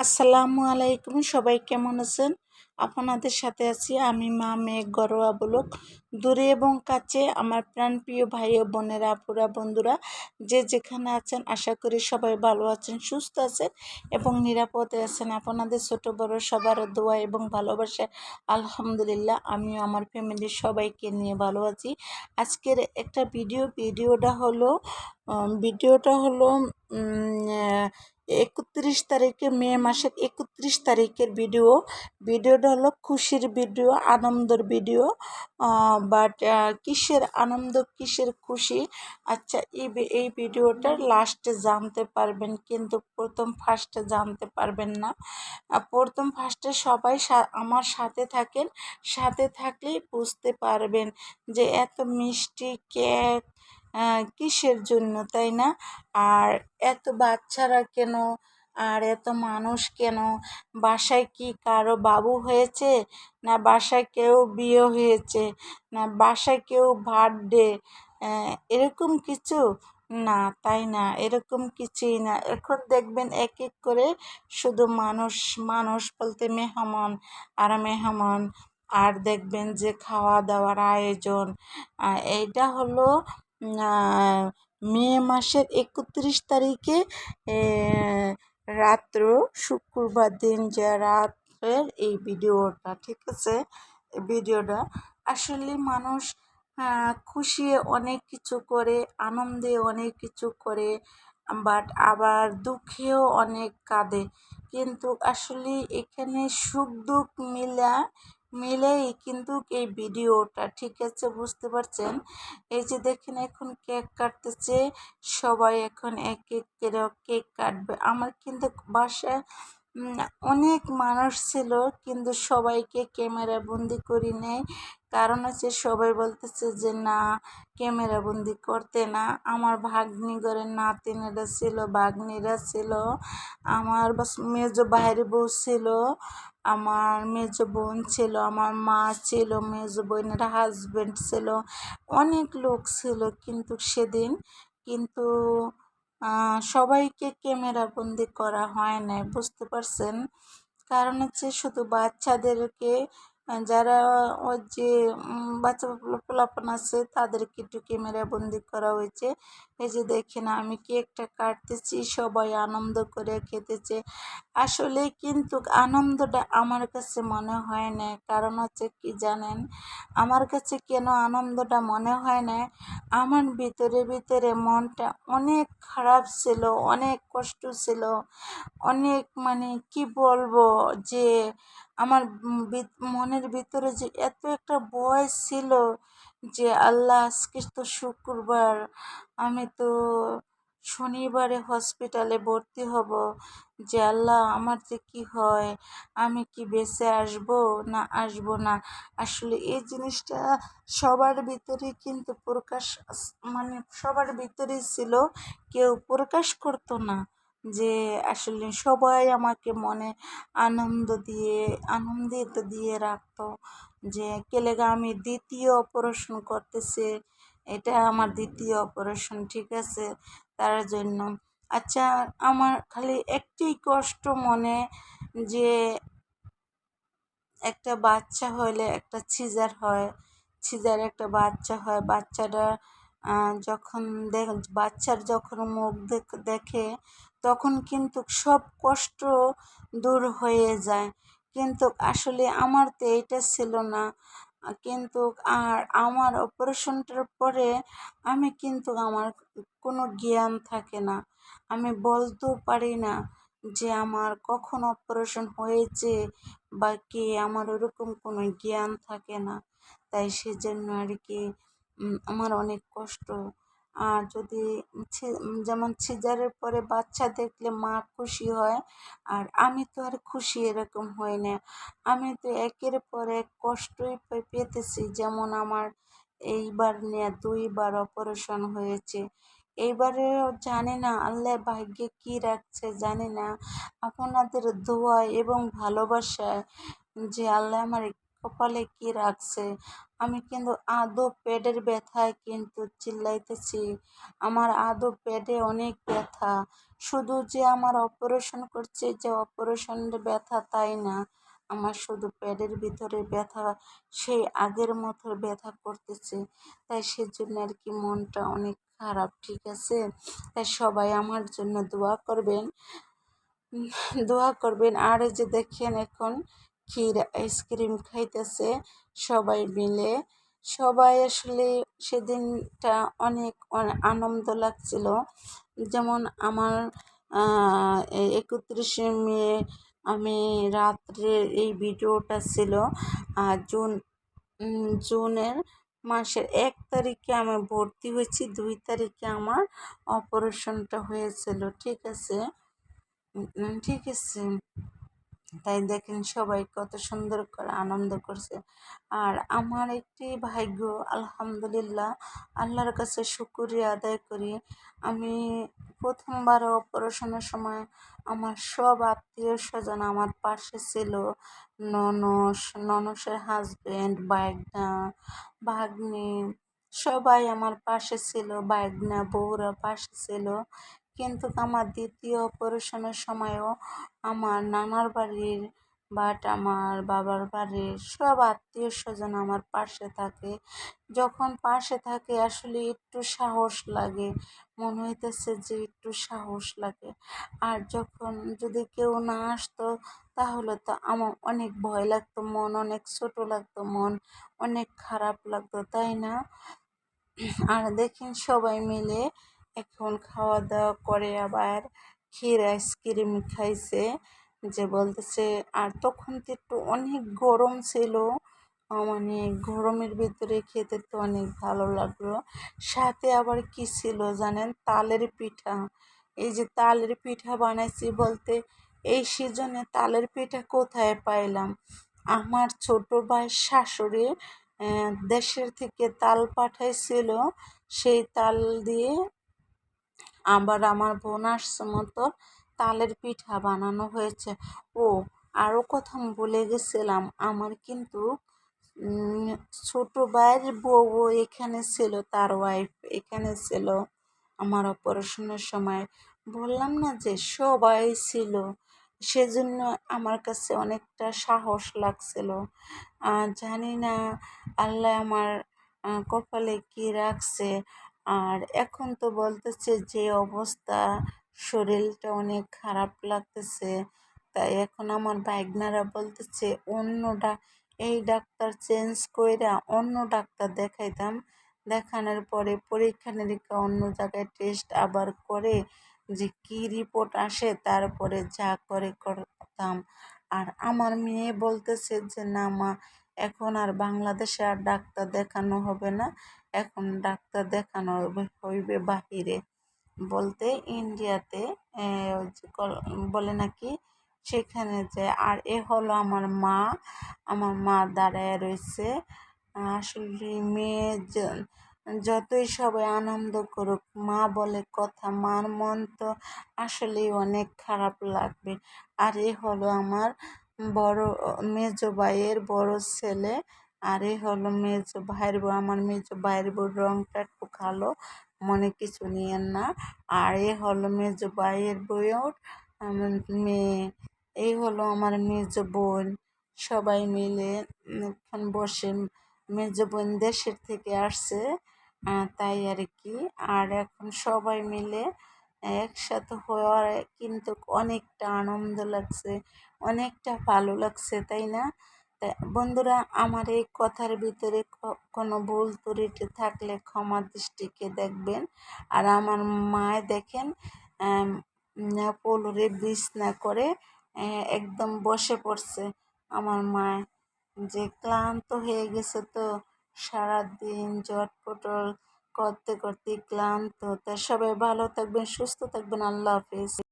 আসসালামু আলাইকুম, সবাই কেমন আছেন? আপনাদের সাথে আছি আমি মা মেঘ ঘরোয়া ব্লগ। দূরে এবং কাছে আমার প্রাণপ্রিয় ভাই ও বোনেরা, আপুরা, বন্ধুরা, যে যেখানে আছেন আশা করি সবাই ভালো আছেন, সুস্থ আছেন এবং নিরাপদে আছেন। আপনাদের ছোট বড় সবার দোয়া এবং ভালোবাসা আলহামদুলিল্লাহ আমিও আমার ফ্যামিলির সবাইকে নিয়ে ভালো আছি। আজকের একটা ভিডিওটা হলো 31 তারিখে, মে মাসের 31 তারিখের ভিডিওটা হলো খুশির ভিডিও, আনন্দের ভিডিও। বাট কিসের আনন্দ, কিসের খুশি, আচ্ছা এই ভিডিওটার লাস্টে জানতে পারবেন, কিন্তু প্রথম ফার্স্টে জানতে পারবেন না। প্রথম ফার্স্টে সবাই আমার সাথে থাকেন, সাথে থাকলেই বুঝতে পারবেন যে এত মিষ্টি কেক কিসের জন্য, তাই না? আর এত বাচ্চারা কেন, আর এত মানুষ কেন? বাসায় কি কারো বাবু হয়েছে, না বাসায় কেউ বিয়ে হয়েছে, না বাসায় কেউ বার্থডে, এরকম কিছু? না, তাই না, এরকম কিছুই না। এখন দেখবেন এক এক করে শুধু মানুষ, মানুষ বলতে মেহমান আর মেহমান। আর দেখবেন যে খাওয়া দাওয়ার আয়োজন, এইটা হলো মে মাসের 31 তারিখে রাত্র, শুক্রবার দিন যে রাত্রের এই ভিডিওটা, ঠিক আছে? এই ভিডিওটা আসলে মানুষ খুশি অনেক কিছু করে, আনন্দে অনেক কিছু করে, বাট আবার দুঃখেও অনেক কাঁদে। কিন্তু আসলে এখানে সুখ দুঃখ মিলেই কিন্তু এই ভিডিওটা, ঠিক আছে? বুঝতে পারছেন? এই যে দেখেন এখন কেক কাটতেছে, সবাই এখন এক এক করে কেক কাটবে। আমার কিন্তু বাসায় অনেক মানুষ ছিল, কিন্তু সবাইকে ক্যামেরা বন্দি করি নেই। কারণ হচ্ছে সবাই বলতেছে যে না, ক্যামেরা বন্দি করতে না। আমার ভাগ্নি ঘরের নাতিনেরা ছিল, ভাগ্নিরা ছিল, আমার বাস মেজো ভাইয়ের বউ ছিল, আমার মেজো বোন ছিল, আমার মা ছিল, মেজো বোনের হাজবেন্ড ছিল, অনেক লোক ছিল। কিন্তু সেদিন কিন্তু সবাইকে ক্যামেরা বন্দি করা হয় নাই, বুঝতে পারছেন? কারণ হচ্ছে শুধু বাচ্চাদেরকে, যারা ওই যে বাচ্চা পোলাপান আছে তাদেরকে একটু ক্যামেরা বন্দি করা হয়েছে। এই যে দেখেন আমি কেকটা কাটতেছি, সবাই আনন্দ করে খেতেছে। আসলে কিন্তু আনন্দটা আমার কাছে মনে হয় না। কারণ হচ্ছে কি জানেন, আমার কাছে কেন আনন্দটা মনে হয় না? আমার ভিতরে ভিতরে মনটা অনেক খারাপ ছিল, অনেক কষ্ট ছিল, অনেক, মানে কি বলবো, যে আমার মনের ভিতরে যে এত একটা ভয় ছিল যে আল্লাহ, আজকে তো শুক্রবার, আমি তো শনিবারে হসপিটালে ভর্তি হব, যে আল্লাহ আমার যে কি হয়, আমি কি বেঁচে আসবো না আসবো না। আসলে এই জিনিসটা সবার ভিতরেই কিন্তু মানে সবার ভিতরেই ছিল, কেউ প্রকাশ করতো না। যে আসলে সবাই আমাকে মনে আনন্দিত দিয়ে রাখতো, যে কেলেগা আমি দ্বিতীয় অপারেশন করতেছে, এটা আমার দ্বিতীয় অপারেশন, ঠিক আছে? তার জন্য আচ্ছা, আমার খালি একটি কষ্ট মনে, যে একটা বাচ্চা হলে একটা সিজার হয়, সিজারে একটা বাচ্চা হয়, বাচ্চাটা যখন বাচ্চার যখন মুখ দেখে তখন কিন্তু সব কষ্ট দূর হয়ে যায়। কিন্তু আসলে আমার তো এইটা ছিল না। কিন্তু আর আমার অপারেশনটার পরে আমি কিন্তু আমার কোনো জ্ঞান থাকে না, আমি বলতেও পারি না যে আমার কখন অপারেশন হয়েছে বা কি, আমার ওরকম কোনো জ্ঞান থাকে না। তাই সেজন্য আর কি আমার অনেক কষ্ট। আর যদি যেমন সিজারের পরে বাচ্চা দেখলে মা খুশি হয়, আর আমি তো আর খুশি এরকম হই না। আমি তো একের পর এক কষ্টই পেতেছি। যেমন আমার এইবার নিয়ে 2বার অপারেশন হয়েছে। এইবারেও জানি না আল্লাহ ভাগ্যে কি রাখছে, জানি না। আপনাদের দোয়া এবং ভালোবাসায় যে আল্লাহ আমার কপালে কি রাখছে। আমি কিন্তু আদৌ পেটের ব্যথায় কিন্তু চিল্লাইতেছি, আমার আদৌ পেটে অনেক ব্যথা। শুধু যে আমার অপারেশন করছে যে অপারেশনের ব্যথা তাই না, আমার শুধু পেটের ভিতরে ব্যথা সেই আগের মতো ব্যথা করতেছে। তাই সেজন্য আর কি মনটা অনেক খারাপ, ঠিক আছে। তাই সবাই আমার জন্য দোয়া করবেন, দোয়া করবেন। আর এই যে দেখেন এখন ক্ষীর আইসক্রিম খাইতেছে সবাই মিলে। সবাই আসলে সেদিনটা অনেক আনন্দ লাগছিল। যেমন আমার 31শে মে আমি রাত্রে এই ভিডিওটা ছিল জুন জুনের মাসের 1 তারিখে আমি ভর্তি হয়েছি, 2 তারিখে আমার অপারেশনটা হয়েছিল, ঠিক আছে। ঠিক আছে। তাই দেখেন সবাই কত সুন্দর করে আনন্দ করছে। আর আমার একটি ভাগ্য, আলহামদুলিল্লাহ, আল্লাহর কাছে শুকরিয়া আদায় করি। আমি প্রথমবার অপারেশনের সময় আমার সব আত্মীয় স্বজন আমার পাশে ছিল। ননসের হাজবেন্ড, ভাগনা, ভাগ্নি সবাই আমার পাশে ছিল, ভাগনা বউরা পাশে ছিল। কিন্তু আমার দ্বিতীয় অপারেশনের সময়ও আমার নানার বাড়ির আমার বাবার বাড়ির সব আত্মীয় স্বজন আমার পাশে থাকে। যখন পাশে থাকে আসলে একটু সাহস লাগে, মনে হইতেছে যে একটু সাহস লাগে। আর যখন যদি কেউ না আসতো তাহলে তো আমার অনেক ভয় লাগতো, মন অনেক ছোট লাগতো, মন অনেক খারাপ লাগতো, তাই না। আর দেখেন সবাই মিলে এখন খাওয়া দাওয়া করে আবার ক্ষীর আইসক্রিম খাইছে, যে বলতেছে। আর তখন তো একটু অনেক গরম ছিল, মানে গরমের ভিতরে খেতে তো অনেক ভালো লাগলো। সাথে আবার কি ছিল জানেন, তালের পিঠা। এই যে তালের পিঠা বানাইছি বলতে, এই সিজনে তালের পিঠা কোথায় পাইলাম, আমার ছোট ভাইয়ের শাশুড়ি দেশের থেকে তাল পাঠাইছিল, সেই তাল দিয়ে আবার আমার বোন আসছে মতো তালের পিঠা বানানো হয়েছে। ও আরও কথা বলে গেছিলাম, আমার কিন্তু ছোট ভাইয়ের বউ এখানে ছিল, তার ওয়াইফ এখানে ছিল আমার অপারেশনের সময়। বললাম না যে সবাই ছিল, সেজন্য আমার কাছে অনেকটা সাহস লাগছিল। জানি না আল্লাহ আমার কপালে কি রাখছে। আর এখন তো বলতেছে যে অবস্থা, শরীরটা অনেক খারাপ লাগতেছে। তাই এখন আমার ভাইগনারা বলতেছে এই ডাক্তার চেঞ্জ কইরা অন্য ডাক্তার দেখাইতাম, দেখানোর পরে পরীক্ষা নিরীক্ষা অন্য জায়গায় টেস্ট আবার করে যে কি রিপোর্ট আসে তারপরে যা করে করতাম। আর আমার মেয়ে বলতেছে যে না মা, এখন আর বাংলাদেশে আর ডাক্তার দেখানো হবে না, এখন ডাক্তার দেখানো হইবে বাহিরে, বলতে ইন্ডিয়াতে ওই যে বলে নাকি সেখানে যে। আর এ হলো আমার মা দাঁড়ায় রয়েছে। আসলে মেয়ে যতই সবাই আনন্দ করুক, মা বলে কথা, মার মন তো আসলেই অনেক খারাপ লাগবে। আর এ হলো আমার বড় মেজো ভাইয়ের বড় ছেলে। আর এ হলো মেজো ভাইয়ের বউ, আমার মেজো ভাইয়ের বউর রংটা একটু কালো, মনে কিছু নিয়েন না। আর এ হলো মেজো ভাইয়ের বউয়ের মেয়ে, এই হলো আমার মেজো বোন। সবাই মিলে এখন বসে, মেজো বোন দেশের থেকে আসছে, তাই আর কি। আর এখন সবাই মিলে একসাথে হওয়ার কিন্তু অনেকটা আনন্দ লাগছে, অনেকটা ভালো লাগছে, তাই না। বন্ধুরা, আমার এই কথার ভিতরে কোনো ভুল ত্রুটি থাকলে ক্ষমা দৃষ্টিকে দেখবেন। আর আমার মায় দেখেন পোলরে বিছনা করে একদম বসে পড়ছে আমার মায়, যে ক্লান্ত হয়ে গেছে তো, সারাদিন জটপটল করতে করতে ক্লান্ত। তা সবাই ভালো থাকবেন, সুস্থ থাকবেন, আল্লাহ হাফিজ।